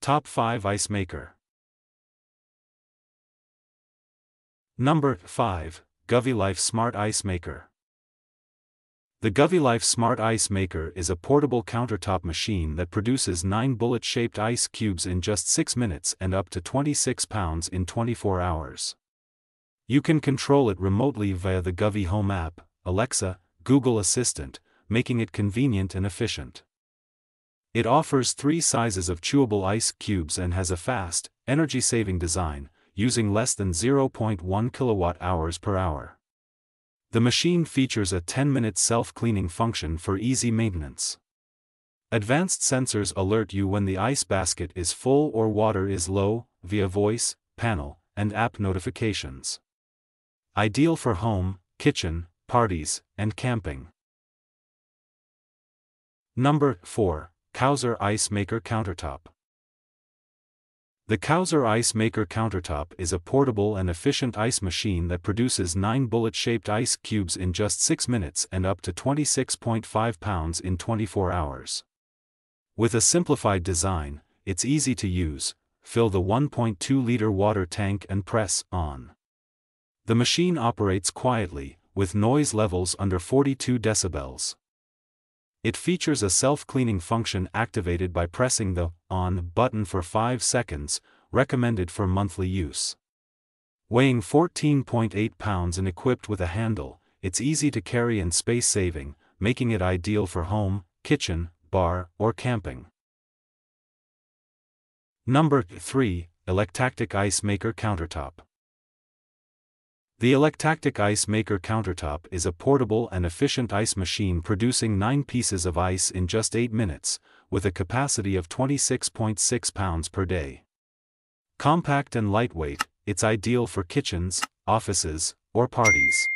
Top 5 Ice Maker. Number 5. GoveeLife Smart Ice Maker. The GoveeLife Smart Ice Maker is a portable countertop machine that produces 9 bullet-shaped ice cubes in just 6 minutes and up to 26 pounds in 24 hours. You can control it remotely via the GoveeHome app, Alexa, Google Assistant, making it convenient and efficient. It offers 3 sizes of chewable ice cubes and has a fast, energy-saving design, using less than 0.1 kilowatt-hours per hour. The machine features a 10-minute self-cleaning function for easy maintenance. Advanced sensors alert you when the ice basket is full or water is low, via voice, panel, and app notifications. Ideal for home, kitchen, parties, and camping. Number 4. COWSAR Ice Maker Countertop. The COWSAR Ice Maker Countertop is a portable and efficient ice machine that produces 9 bullet-shaped ice cubes in just 6 minutes and up to 26.5 pounds in 24 hours. With a simplified design, it's easy to use. Fill the 1.2-liter water tank and press on. The machine operates quietly, with noise levels under 42 decibels. It features a self-cleaning function activated by pressing the on button for 5 seconds, recommended for monthly use. Weighing 14.8 pounds and equipped with a handle, it's easy to carry and space-saving, making it ideal for home, kitchen, bar, or camping. Number 3. Electactic Ice Maker Countertop. The Electactic Ice Maker Countertop is a portable and efficient ice machine producing 9 pieces of ice in just 8 minutes, with a capacity of 26.6 pounds per day. Compact and lightweight, it's ideal for kitchens, offices, or parties.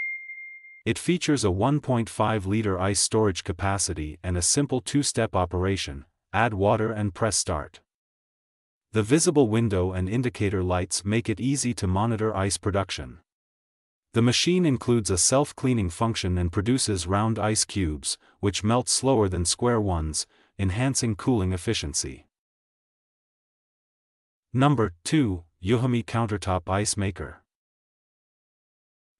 It features a 1.5-liter ice storage capacity and a simple 2-step operation: add water and press start. The visible window and indicator lights make it easy to monitor ice production. The machine includes a self-cleaning function and produces round ice cubes, which melt slower than square ones, enhancing cooling efficiency. Number 2. EUHOMY Countertop Ice Maker.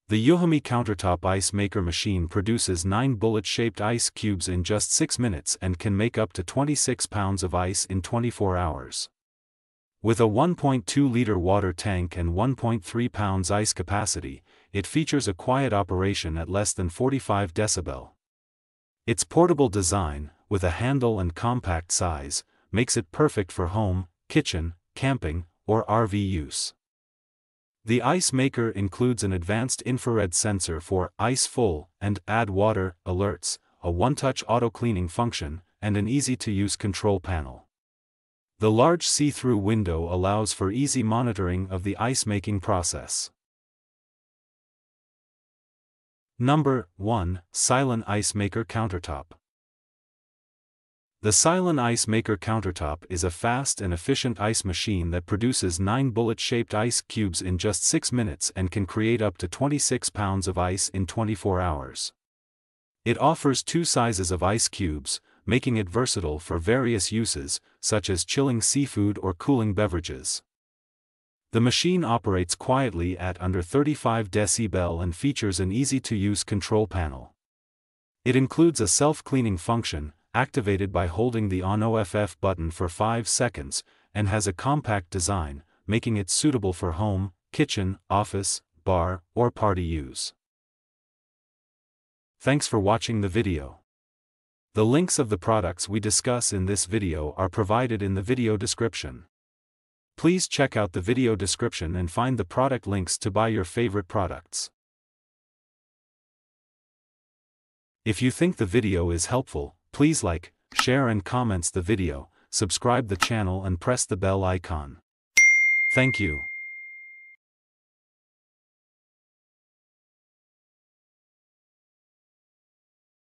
The EUHOMY Countertop Ice Maker machine produces 9 bullet-shaped ice cubes in just 6 minutes and can make up to 26 pounds of ice in 24 hours. With a 1.2-liter water tank and 1.3 pounds ice capacity, it features a quiet operation at less than 45 decibel. Its portable design, with a handle and compact size, makes it perfect for home, kitchen, camping, or RV use. The ice maker includes an advanced infrared sensor for ice full and add water alerts, a one-touch auto-cleaning function, and an easy-to-use control panel. The large see-through window allows for easy monitoring of the ice-making process. Number 1. Silonn Ice Maker Countertop. The Silonn Ice Maker Countertop is a fast and efficient ice machine that produces 9 bullet-shaped ice cubes in just 6 minutes and can create up to 26 pounds of ice in 24 hours. It offers 2 sizes of ice cubes, making it versatile for various uses, such as chilling seafood or cooling beverages. The machine operates quietly at under 35 decibel and features an easy-to-use control panel. It includes a self-cleaning function, activated by holding the on/off button for 5 seconds, and has a compact design, making it suitable for home, kitchen, office, bar, or party use. Thanks for watching the video. The links of the products we discuss in this video are provided in the video description. Please check out the video description and find the product links to buy your favorite products. If you think the video is helpful, please like, share and comments the video, subscribe the channel and press the bell icon. Thank you.